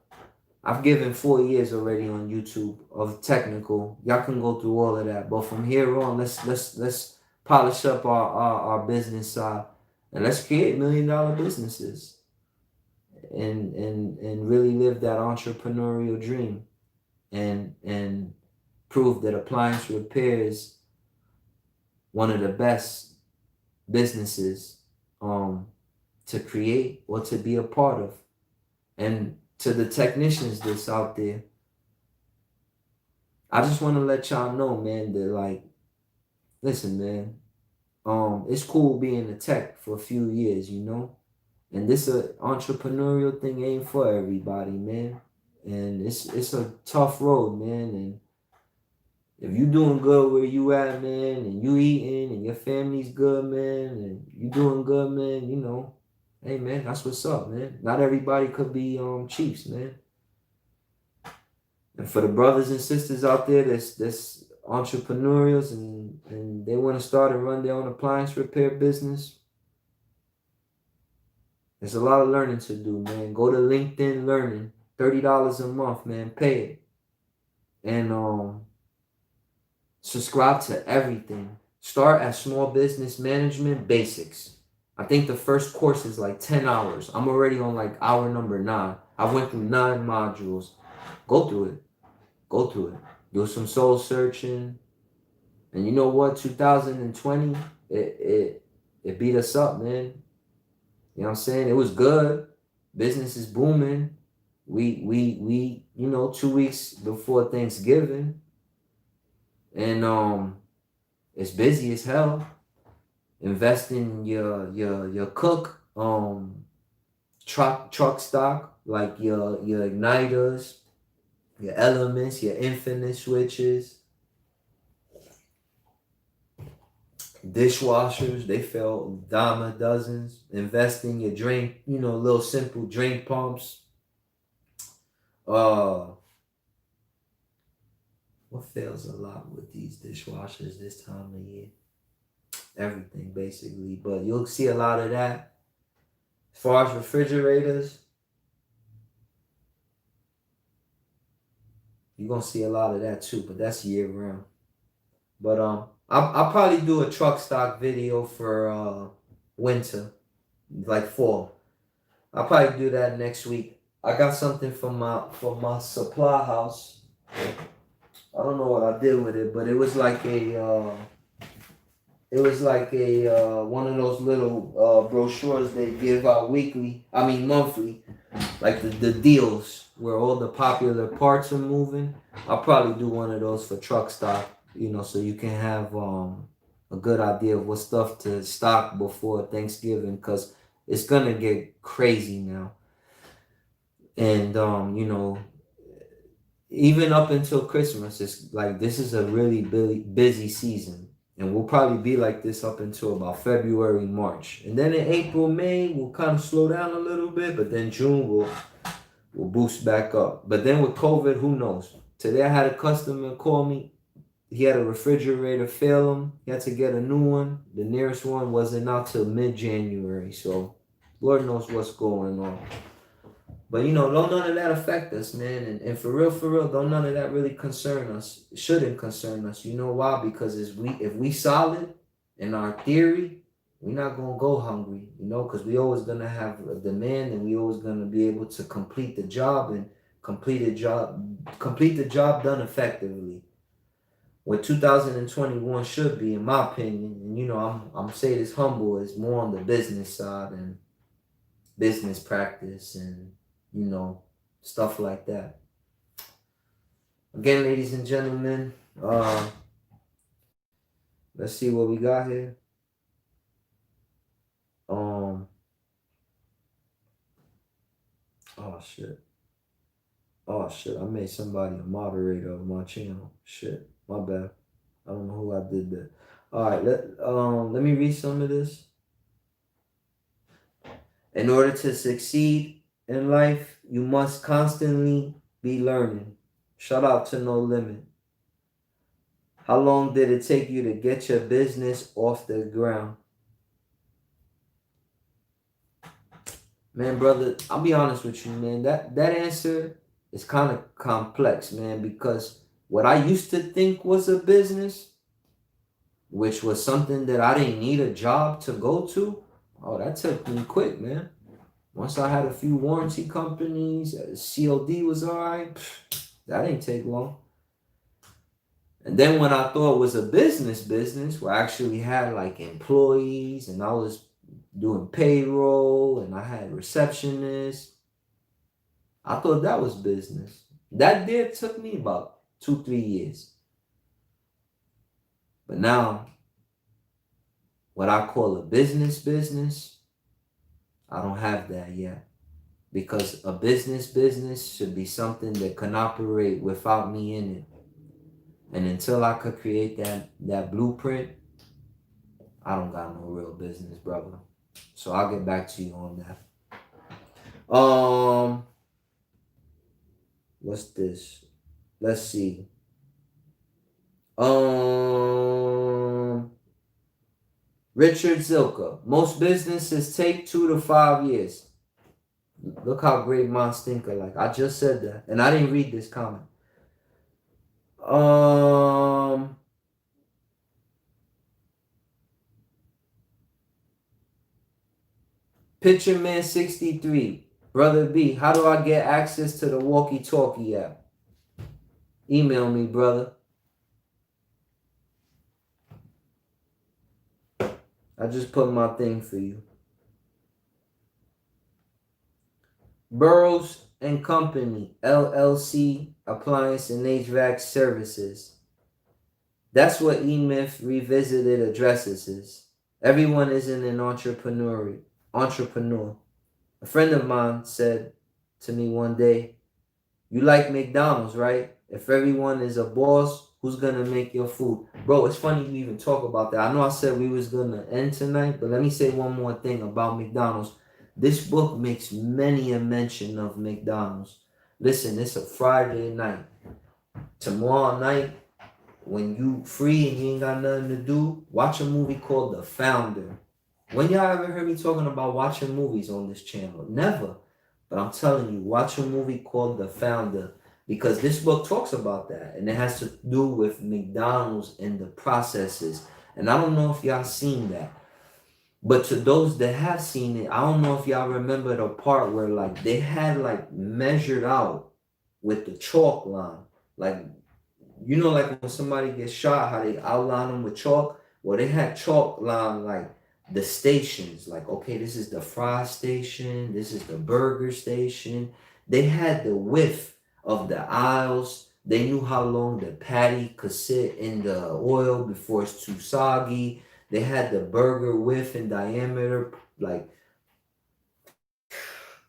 I've given 4 years already on YouTube of technical. Y'all can go through all of that, but from here on, let's polish up our business side, and let's create $1 million businesses, and really live that entrepreneurial dream, and prove that appliance repair is one of the best businesses to create or to be a part of. And to the technicians that's out there, I just want to let y'all know, man, that like, listen, man, it's cool being a tech for a few years, and this entrepreneurial thing ain't for everybody, man. And it's a tough road, man. And If you doing good where you at, man, and you eating and your family's good, man, and you doing good, man, you know, hey man, that's what's up, man. Not everybody could be chiefs, man. And for the brothers and sisters out there that's entrepreneurials and they want to start and run their own appliance repair business, there's a lot of learning to do, man. Go to LinkedIn Learning, $30 a month, man. Pay it. And subscribe to everything. Start at Small Business Management Basics. I think the first course is like 10 hours. I'm already on like hour number 9. I went through 9 modules. Go through it. Go through it. Do some soul searching. And you know what? 2020, it beat us up, man. You know what I'm saying? It was good. Business is booming. We 2 weeks before Thanksgiving. And it's busy as hell. Invest in your cook truck stock, like your igniters, your elements, your infinite switches, dishwashers. They fell dime a dozens. Invest in your drain, little simple drain pumps. What fails a lot with these dishwashers this time of year? Everything basically, but you'll see a lot of that. As far as refrigerators, you're gonna see a lot of that too, but that's year round. But I'll probably do a truck stock video for winter, like fall. I'll probably do that next week. I got something from my supply house. I don't know what I did with it, but it was like a one of those little brochures they give out monthly, like the deals where all the popular parts are moving. I'll probably do one of those for truck stock, so you can have a good idea of what stuff to stock before Thanksgiving, because it's gonna get crazy now. And even up until Christmas, it's like this is a really busy season. And we'll probably be like this up until about February, March. And then in April, May, we'll kind of slow down a little bit, but then June will boost back up. But then with COVID, who knows? Today I had a customer call me. He had a refrigerator fail him. He had to get a new one. The nearest one wasn't out till mid-January. So Lord knows what's going on. But don't none of that affect us, man. And for real, don't none of that really concern us. It shouldn't concern us. You know why? Because if we solid in our theory, we're not gonna go hungry, because we always gonna have a demand, and we always gonna be able to complete the job and complete the job done effectively. What 2021 should be, in my opinion, and I'm saying this humble, is more on the business side and business practice and stuff like that. Again, ladies and gentlemen, let's see what we got here. Oh shit, I made somebody a moderator of my channel. Shit, my bad. I don't know who I did that. All right, let me read some of this. In order to succeed in life, you must constantly be learning. Shout out to No Limit. How long did it take you to get your business off the ground? Man, brother, I'll be honest with you, man. That answer is kind of complex, man, because what I used to think was a business, which was something that I didn't need a job to go to, that took me quick, man. Once I had a few warranty companies, COD was all right. That didn't take long. And then when I thought it was a business where I actually had like employees and I was doing payroll and I had receptionists, I thought that was business. That did took me about 2-3 years. But now, what I call a business, I don't have that yet. Because a business should be something that can operate without me in it. And until I could create that blueprint, I don't got no real business, brother. So I'll get back to you on that. What's this? Let's see. Richard Zilka. Most businesses take 2 to 5 years. Look how great minds think alike. I just said that, and I didn't read this comment. Picture Man 63. Brother B, how do I get access to the walkie-talkie app? Email me, brother. I just put my thing for you. Burroughs and Company, LLC, Appliance and HVAC Services. That's what Emyth Revisited addresses is. Everyone isn't an entrepreneur. A friend of mine said to me one day, you like McDonald's, right? If everyone is a boss, who's gonna make your food? Bro, it's funny you even talk about that. I know I said we was gonna end tonight, but let me say one more thing about McDonald's. This book makes many a mention of McDonald's. Listen, it's a Friday night. Tomorrow night, when you free and you ain't got nothing to do, watch a movie called The Founder. When y'all ever heard me talking about watching movies on this channel? Never. But I'm telling you, watch a movie called The Founder, because this book talks about that, and it has to do with McDonald's and the processes. And I don't know if y'all seen that, but to those that have seen it, I don't know if y'all remember the part where like they had like measured out with the chalk line, like, you know, like when somebody gets shot, how they outline them with chalk. Well, they had chalk line like the stations, like, okay, this is the fry station, this is the burger station. They had the width of the aisles. They knew how long the patty could sit in the oil before it's too soggy. They had the burger width and diameter, like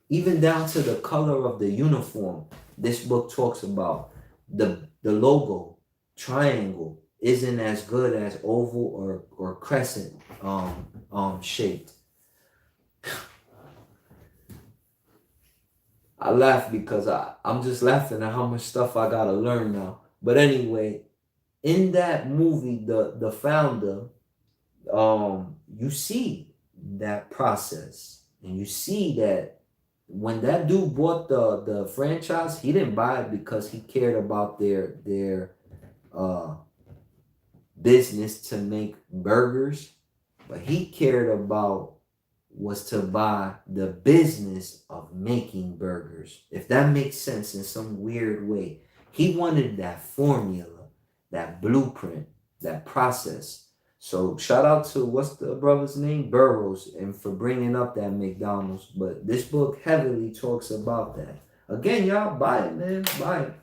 even down to the color of the uniform. This book talks about the logo, triangle, isn't as good as oval or crescent shaped. I laugh because I'm just laughing at how much stuff I gotta learn now. But anyway, in that movie, the Founder, you see that process, and you see that when that dude bought the franchise, he didn't buy it because he cared about their business to make burgers, but he cared about was to buy the business of making burgers. If that makes sense in some weird way. He wanted that formula, that blueprint, that process. So shout out to, what's the brother's name? Burroughs, and for bringing up that McDonald's. But this book heavily talks about that. Again, y'all, buy it, man. Buy it.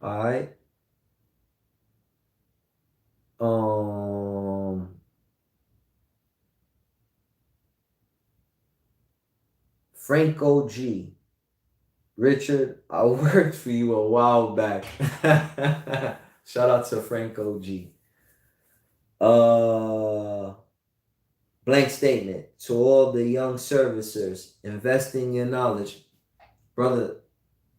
All right. Franco G. Richard, I worked for you a while back. Shout out to Franco G. Blank statement to all the young servicers: invest in your knowledge, brother.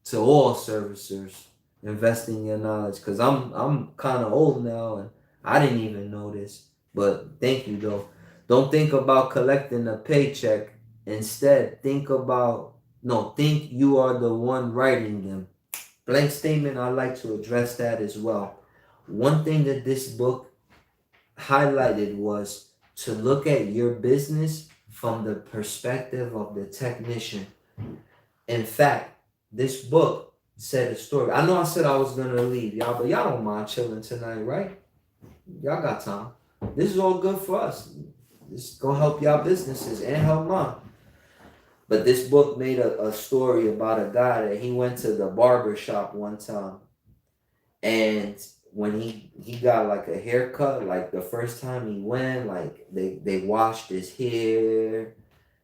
To all servicers, invest in your knowledge, because I'm kind of old now and I didn't even know this. But thank you though. Don't think about collecting a paycheck. Instead, think you are the one writing them. Blank statement, I'd like to address that as well. One thing that this book highlighted was to look at your business from the perspective of the technician. In fact, this book said a story. I know I said I was going to leave y'all, but y'all don't mind chilling tonight, right? Y'all got time. This is all good for us. This is going to help y'all businesses and help mine. But this book made a story about a guy that he went to the barber shop one time. And when he got like a haircut, like the first time he went, like they washed his hair.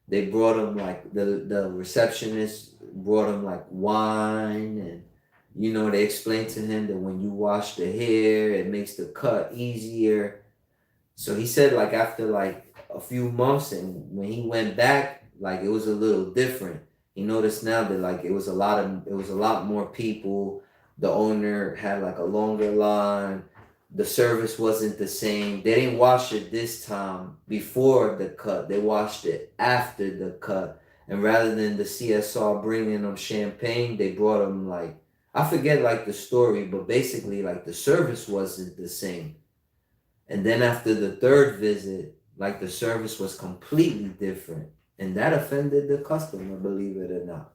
They brought him like the receptionist brought him like wine, and They explained to him that when you wash the hair, it makes the cut easier. So he said like after like a few months and when he went back, like it was a little different. He noticed now that like it was a lot more people. The owner had like a longer line. The service wasn't the same. They didn't wash it this time before the cut. They washed it after the cut. And rather than the CSR bringing them champagne, they brought them like I forget like the story, but basically like the service wasn't the same. And then after the third visit, like the service was completely different. And that offended the customer, believe it or not.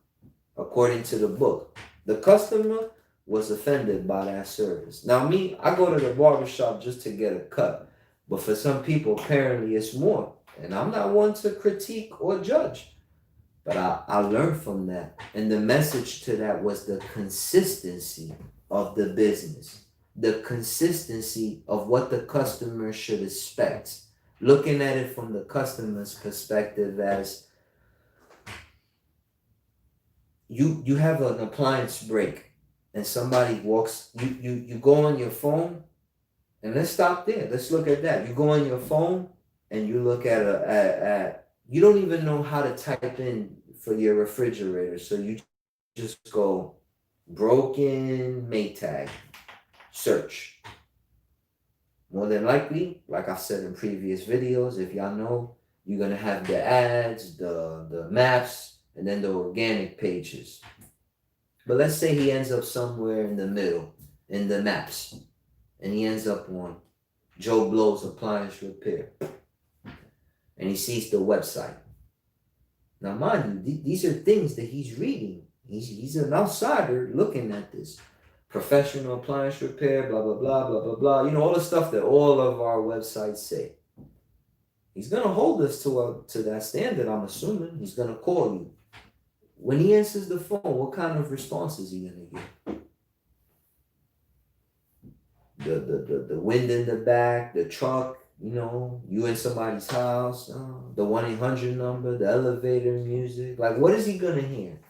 According to the book, the customer was offended by that service. Now, me, I go to the barbershop just to get a cut. But for some people, apparently it's more. And I'm not one to critique or judge. But I learned from that. And the message to that was the consistency of the business, the consistency of what the customer should expect. Looking at it from the customer's perspective as you have an appliance break and somebody walks, you go on your phone and let's stop there. Let's look at that. You go on your phone and you look at you don't even know how to type in for your refrigerator. So you just go broken Maytag, search. More than likely, like I said in previous videos, if y'all know, you're gonna have the ads, the maps, and then the organic pages. But let's say he ends up somewhere in the middle, in the maps, and he ends up on Joe Blow's Appliance Repair. And he sees the website. Now, mind you, these are things that he's reading. He's an outsider looking at this. Professional appliance repair, blah, blah, blah, blah, blah, blah. All the stuff that all of our websites say. He's going to hold us to that standard, I'm assuming. He's going to call you. When he answers the phone, what kind of response is he going to get? The wind in the back, the truck, you in somebody's house, the 1-800 number, the elevator music. Like, what is he going to hear?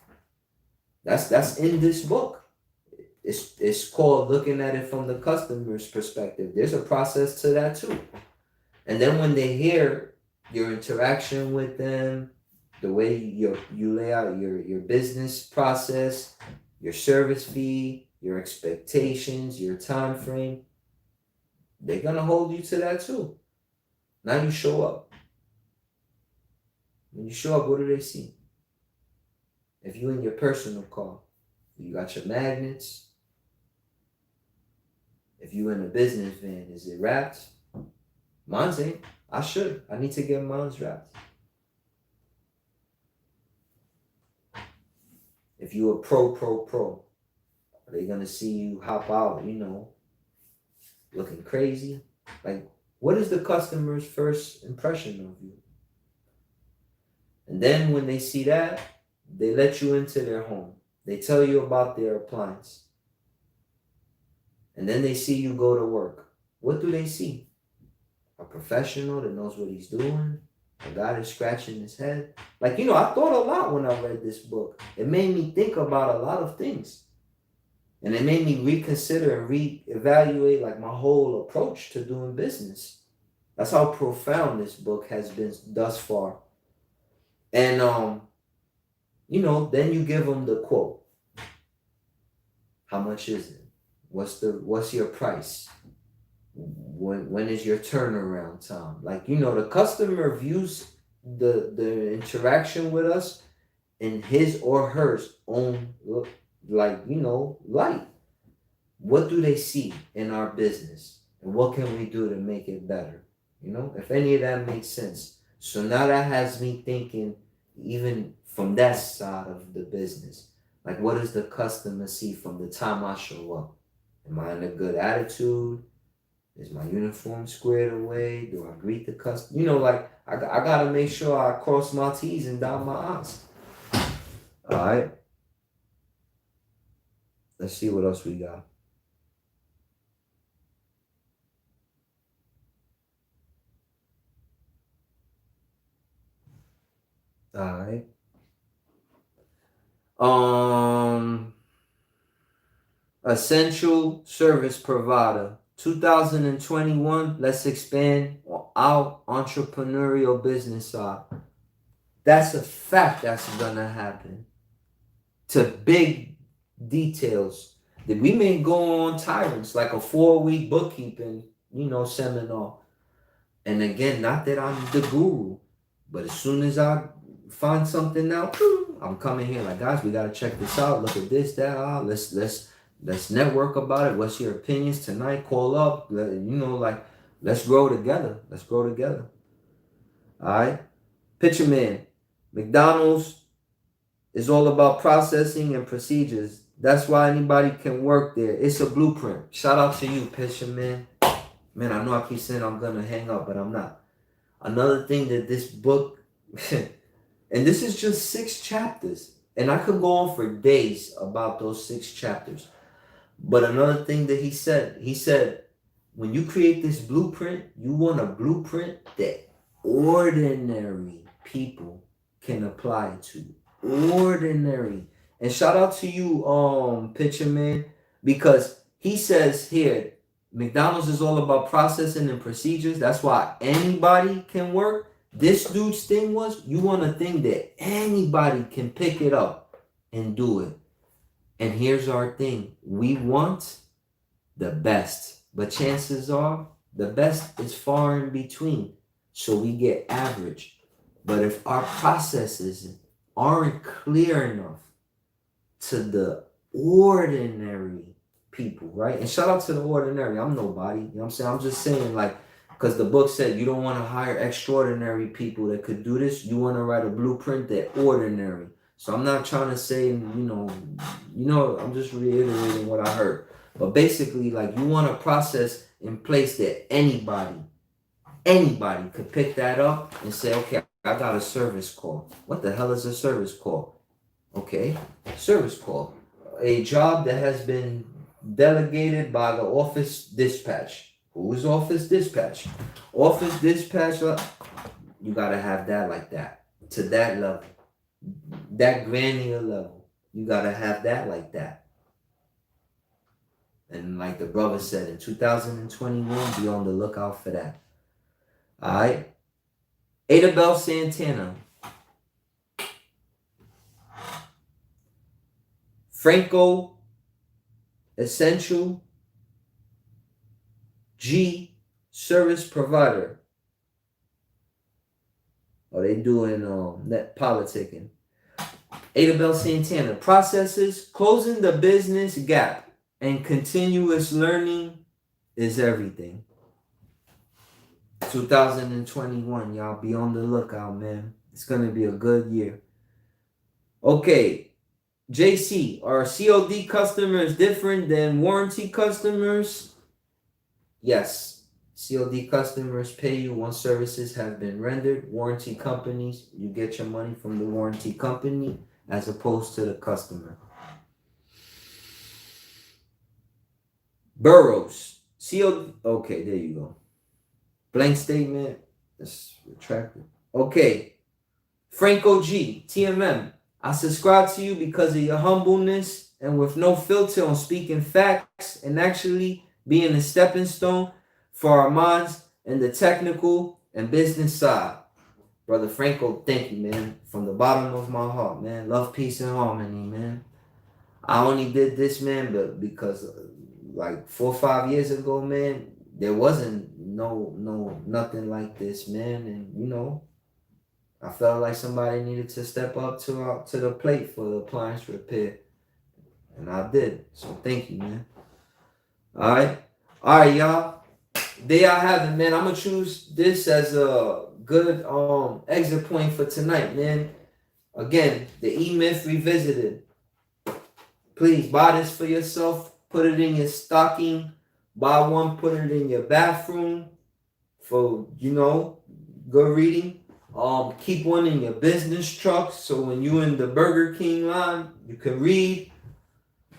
That's in this book. It's called looking at it from the customer's perspective. There's a process to that too. And then when they hear your interaction with them, the way you lay out your business process, your service fee, your expectations, your time frame, they're going to hold you to that too. Now you show up. When you show up, what do they see? If you in your personal car, you got your magnets. If you in a business van, is it wrapped? Mine's ain't. I need to get mine's wrapped. If you a pro, are they gonna see you hop out, looking crazy? Like, what is the customer's first impression of you? And then when they see that, they let you into their home. They tell you about their appliance. And then they see you go to work. What do they see? A professional that knows what he's doing? A guy that's scratching his head? Like, I thought a lot when I read this book. It made me think about a lot of things. And it made me reconsider and reevaluate like my whole approach to doing business. That's how profound this book has been thus far. And then you give them the quote. How much is it? What's your price? When is your turnaround time? Like, the customer views the interaction with us in his or hers own light. What do they see in our business? And what can we do to make it better? If any of that makes sense. So now that has me thinking even from that side of the business. Like, what does the customer see from the time I show up? Am I in a good attitude? Is my uniform squared away? Do I greet the customer? I got to make sure I cross my T's and dot my I's. All right. Let's see what else we got. All right. Essential service provider. 2021, let's expand our entrepreneurial business side. That's a fact that's gonna happen. To big details that we may go on tyrants like a 4-week bookkeeping, seminar. And again, not that I'm the guru, but as soon as I find something out, I'm coming here like, guys, we gotta check this out. Look at this, that. Let's network about it. What's your opinions tonight? Call up. Let's grow together. Let's grow together. All right. Picture man. McDonald's is all about processing and procedures. That's why anybody can work there. It's a blueprint. Shout out to you, Picture man. Man, I know I keep saying I'm gonna hang up, but I'm not. Another thing that this book, and this is just 6 chapters, and I could go on for days about those 6 chapters. But another thing that he said, when you create this blueprint, you want a blueprint that ordinary people can apply to. Ordinary. And shout out to you, Picture Man, because he says here, McDonald's is all about processing and procedures. That's why anybody can work. This dude's thing was, you want a thing that anybody can pick it up and do it. And here's our thing. We want the best. But chances are, the best is far in between. So we get average. But if our processes aren't clear enough to the ordinary people, right? And shout out to the ordinary. I'm nobody. You know what I'm saying? I'm just saying, like, because the book said you don't want to hire extraordinary people that could do this. You want to write a blueprint that ordinary. So I'm not trying to say, I'm just reiterating what I heard. But basically, like, you want a process in place that anybody could pick that up and say, okay, I got a service call. What the hell is a service call? Okay, service call. A job that has been delegated by the office dispatch. Who is office dispatch? Office dispatch, you got to have that like that. To that level. That granular level. You got to have that like that. And like the brother said, in 2021, be on the lookout for that. All right. Adabel Santana. Franco Essential G Service Provider. Oh, they doing net politicking. Adabel Santana. Processes, closing the business gap, and continuous learning is everything. 2021, y'all be on the lookout, man. It's gonna be a good year. Okay, JC, are COD customers different than warranty customers? Yes, COD customers pay you once services have been rendered. Warranty companies, you get your money from the warranty company as opposed to the customer. Burroughs, COD, okay, there you go. Blank statement. Let's retract it. Okay. Franco G. TMM. I subscribe to you because of your humbleness and with no filter on speaking facts and actually being a stepping stone for our minds and the technical and business side. Brother Franco, thank you, man. From the bottom of my heart, man. Love, peace, and harmony, man. I only did this, man, but because like 4 or 5 years ago, man, there wasn't nothing like this, man. And I felt like somebody needed to step up to the plate for the appliance repair, and I did. So thank you, man. All right, y'all. There y'all have it, man. I'm gonna choose this as a good exit point for tonight, man. Again, the Emyth Revisited. Please buy this for yourself. Put it in your stocking. Buy one, put it in your bathroom for, good reading. Keep one in your business truck so when you in the Burger King line, you can read.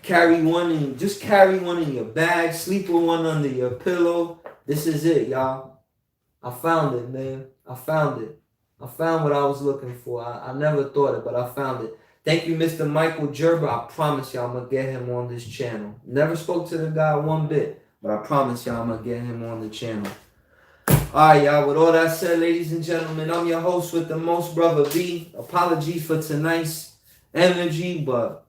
Carry one in your bag. Sleep with one under your pillow. This is it, y'all. I found it, man. I found it. I found what I was looking for. I never thought it, but I found it. Thank you, Mr. Michael Gerber. I promise y'all I'm going to get him on this channel. Never spoke to the guy one bit, but I promise y'all I'm going to get him on the channel. Alright, y'all. With all that said, ladies and gentlemen, I'm your host with the most, Brother B. Apologies for tonight's energy, but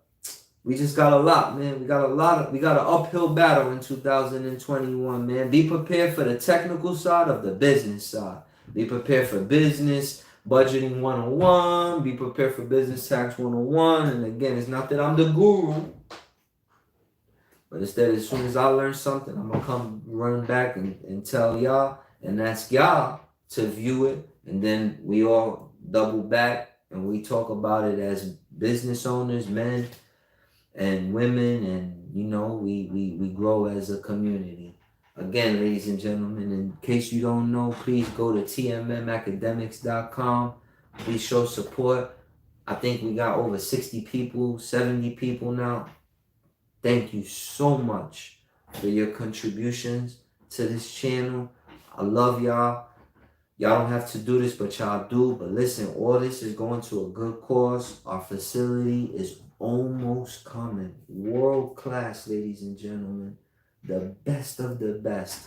we just got a lot, man. We got an uphill battle in 2021, man. Be prepared for the technical side of the business side. Be prepared for business, budgeting 101. Be prepared for business tax 101. And again, it's not that I'm the guru, but instead, as soon as I learn something, I'm going to come run back and tell y'all and ask y'all to view it. And then we all double back and we talk about it as business owners, men and women, and we grow as a community. Again, ladies and gentlemen, in case you don't know, please go to tmmacademics.com. Please show support. I think we got over 60 people, 70 people now. Thank you so much for your contributions to this channel. I love y'all. Y'all don't have to do this, but y'all do. But listen, all this is going to a good cause. Our facility is almost coming. World class, ladies and gentlemen. The best of the best.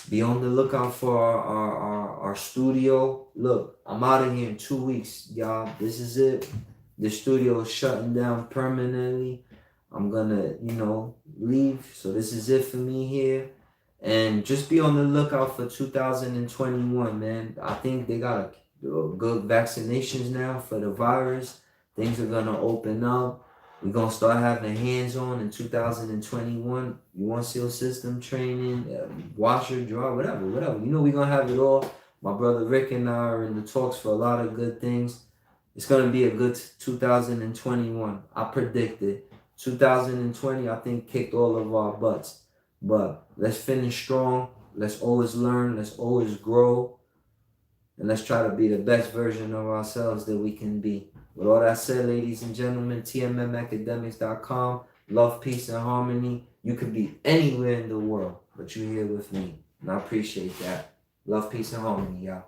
Be on the lookout for our studio. Look, I'm out of here in 2 weeks, y'all. This is it. The studio is shutting down permanently. I'm gonna, leave. So this is it for me here. And just be on the lookout for 2021, man. I think they got good vaccinations now for the virus. Things are going to open up. We're going to start having hands-on in 2021. You want SEAL system training, washer, drawer, whatever. We're going to have it all. My brother Rick and I are in the talks for a lot of good things. It's going to be a good 2021. I predict it. 2020, I think, kicked all of our butts. But let's finish strong. Let's always learn. Let's always grow. And let's try to be the best version of ourselves that we can be. With all that said, ladies and gentlemen, TMMacademics.com. Love, peace, and harmony. You could be anywhere in the world, but you're here with me. And I appreciate that. Love, peace, and harmony, y'all.